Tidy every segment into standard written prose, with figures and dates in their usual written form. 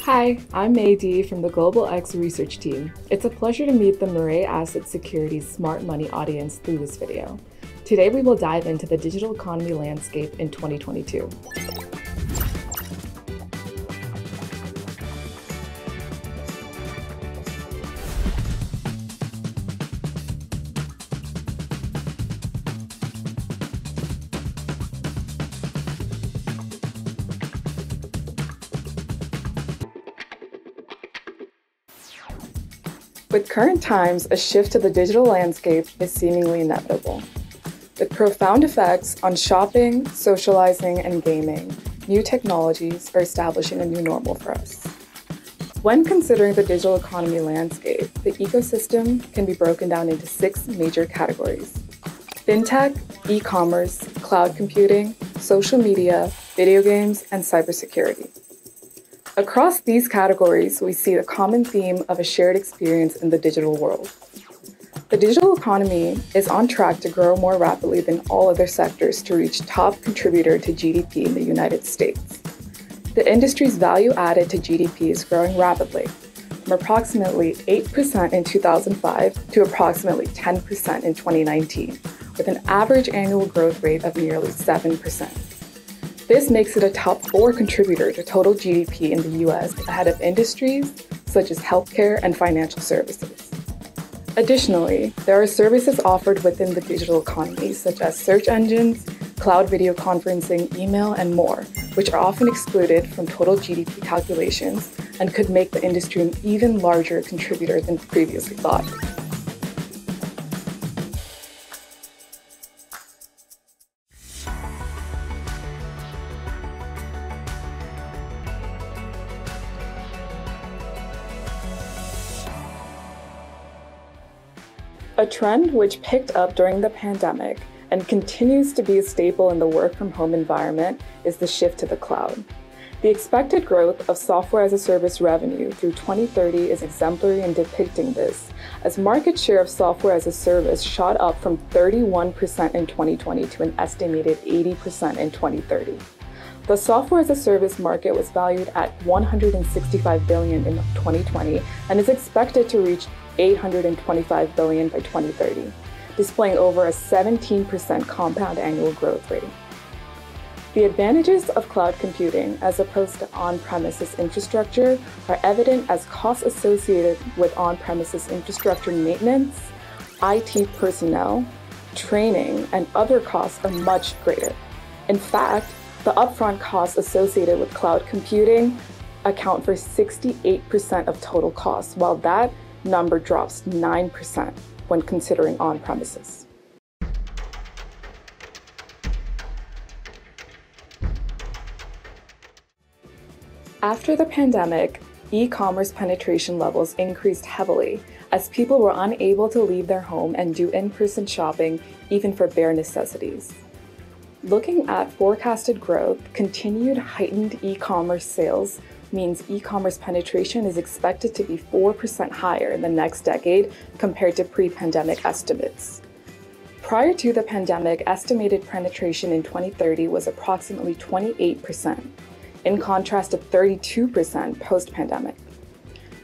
Hi, I'm Mei Dee from the Global X research team. It's a pleasure to meet the Mirae Asset Securities Smart Money audience through this video. Today we will dive into the digital economy landscape in 2022. With current times, a shift to the digital landscape is seemingly inevitable. With profound effects on shopping, socializing, and gaming, new technologies are establishing a new normal for us. When considering the digital economy landscape, the ecosystem can be broken down into 6 major categories: fintech, e-commerce, cloud computing, social media, video games, and cybersecurity. Across these categories, we see the common theme of a shared experience in the digital world. The digital economy is on track to grow more rapidly than all other sectors to reach top contributor to GDP in the United States. The industry's value added to GDP is growing rapidly, from approximately 8% in 2005 to approximately 10% in 2019, with an average annual growth rate of nearly 7%. This makes it a top 4 contributor to total GDP in the US, ahead of industries such as healthcare and financial services. Additionally, there are services offered within the digital economy, such as search engines, cloud video conferencing, email, and more, which are often excluded from total GDP calculations and could make the industry an even larger contributor than previously thought. A trend which picked up during the pandemic and continues to be a staple in the work-from-home environment is the shift to the cloud. The expected growth of software-as-a-service revenue through 2030 is exemplary in depicting this, as market share of software-as-a-service shot up from 31% in 2020 to an estimated 80% in 2030. The software-as-a-service market was valued at $165 billion in 2020 and is expected to reach $825 billion by 2030, displaying over a 17% compound annual growth rate. The advantages of cloud computing as opposed to on-premises infrastructure are evident as costs associated with on-premises infrastructure maintenance, IT personnel, training, and other costs are much greater. In fact, the upfront costs associated with cloud computing account for 68% of total costs, while that number drops 9% when considering on-premises. After the pandemic, e-commerce penetration levels increased heavily as people were unable to leave their home and do in-person shopping even for bare necessities. Looking at forecasted growth, continued heightened e-commerce sales means e-commerce penetration is expected to be 4% higher in the next decade compared to pre-pandemic estimates. Prior to the pandemic, estimated penetration in 2030 was approximately 28%, in contrast to 32% post-pandemic.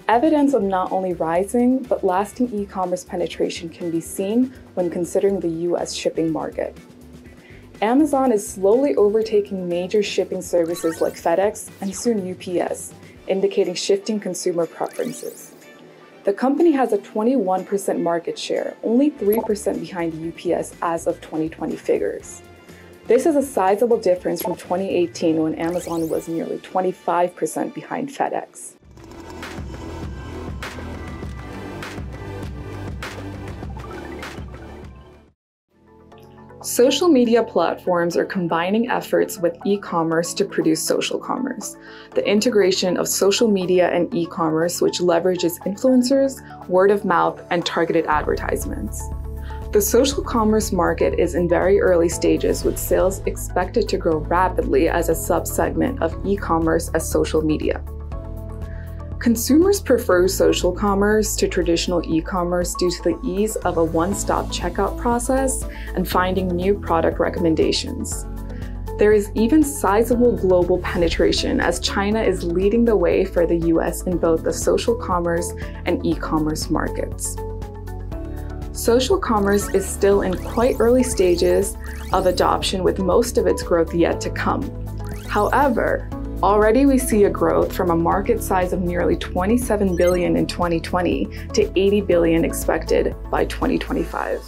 Evidence of not only rising, but lasting e-commerce penetration can be seen when considering the US shipping market. Amazon is slowly overtaking major shipping services like FedEx and soon UPS, indicating shifting consumer preferences. The company has a 21% market share, only 3% behind UPS as of 2020 figures. This is a sizable difference from 2018 when Amazon was nearly 25% behind FedEx. Social media platforms are combining efforts with e-commerce to produce social commerce, the integration of social media and e-commerce which leverages influencers, word of mouth, and targeted advertisements. The social commerce market is in very early stages, with sales expected to grow rapidly as a subsegment of e-commerce as social media. Consumers prefer social commerce to traditional e-commerce due to the ease of a one-stop checkout process and finding new product recommendations. There is even sizable global penetration as China is leading the way for the US in both the social commerce and e-commerce markets. Social commerce is still in quite early stages of adoption, with most of its growth yet to come. However, already we see a growth from a market size of nearly 27 billion in 2020 to 80 billion expected by 2025.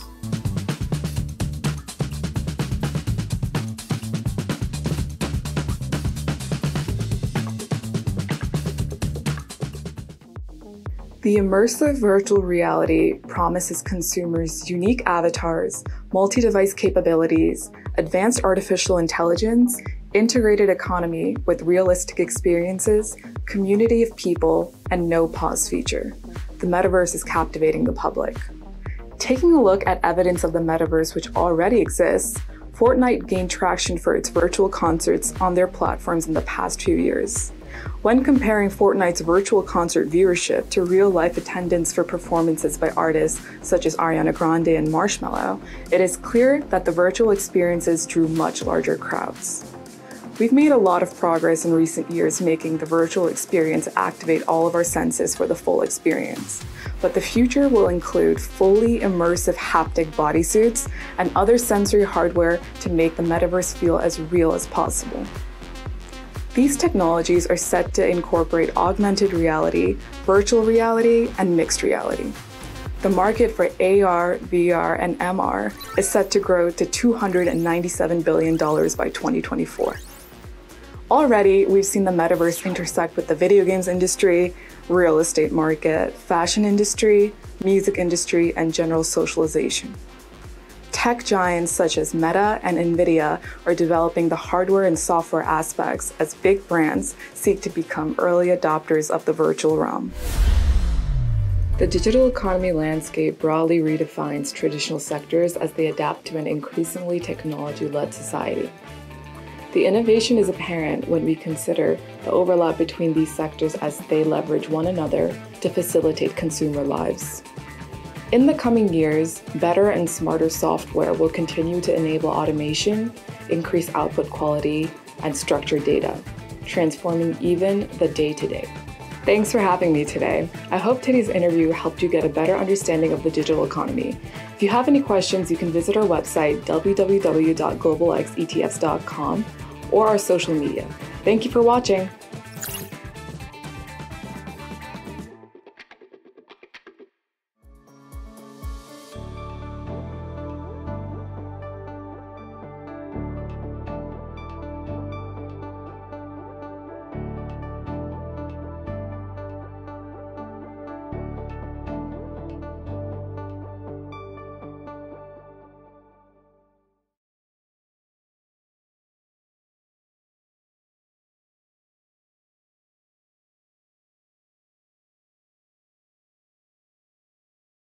The immersive virtual reality promises consumers unique avatars, multi-device capabilities, advanced artificial intelligence, integrated economy with realistic experiences, community of people, and no-pause feature. The metaverse is captivating the public. Taking a look at evidence of the metaverse which already exists, Fortnite gained traction for its virtual concerts on their platforms in the past few years. When comparing Fortnite's virtual concert viewership to real-life attendance for performances by artists such as Ariana Grande and Marshmello, it is clear that the virtual experiences drew much larger crowds. We've made a lot of progress in recent years making the virtual experience activate all of our senses for the full experience. But the future will include fully immersive haptic bodysuits and other sensory hardware to make the metaverse feel as real as possible. These technologies are set to incorporate augmented reality, virtual reality, and mixed reality. The market for AR, VR, and MR is set to grow to $297 billion by 2024. Already, we've seen the metaverse intersect with the video games industry, real estate market, fashion industry, music industry, and general socialization. Tech giants such as Meta and NVIDIA are developing the hardware and software aspects as big brands seek to become early adopters of the virtual realm. The digital economy landscape broadly redefines traditional sectors as they adapt to an increasingly technology-led society. The innovation is apparent when we consider the overlap between these sectors as they leverage one another to facilitate consumer lives. In the coming years, better and smarter software will continue to enable automation, increase output quality, and structure data, transforming even the day-to-day. Thanks for having me today. I hope today's interview helped you get a better understanding of the digital economy. If you have any questions, you can visit our website, www.globalxetfs.com, or our social media. Thank you for watching.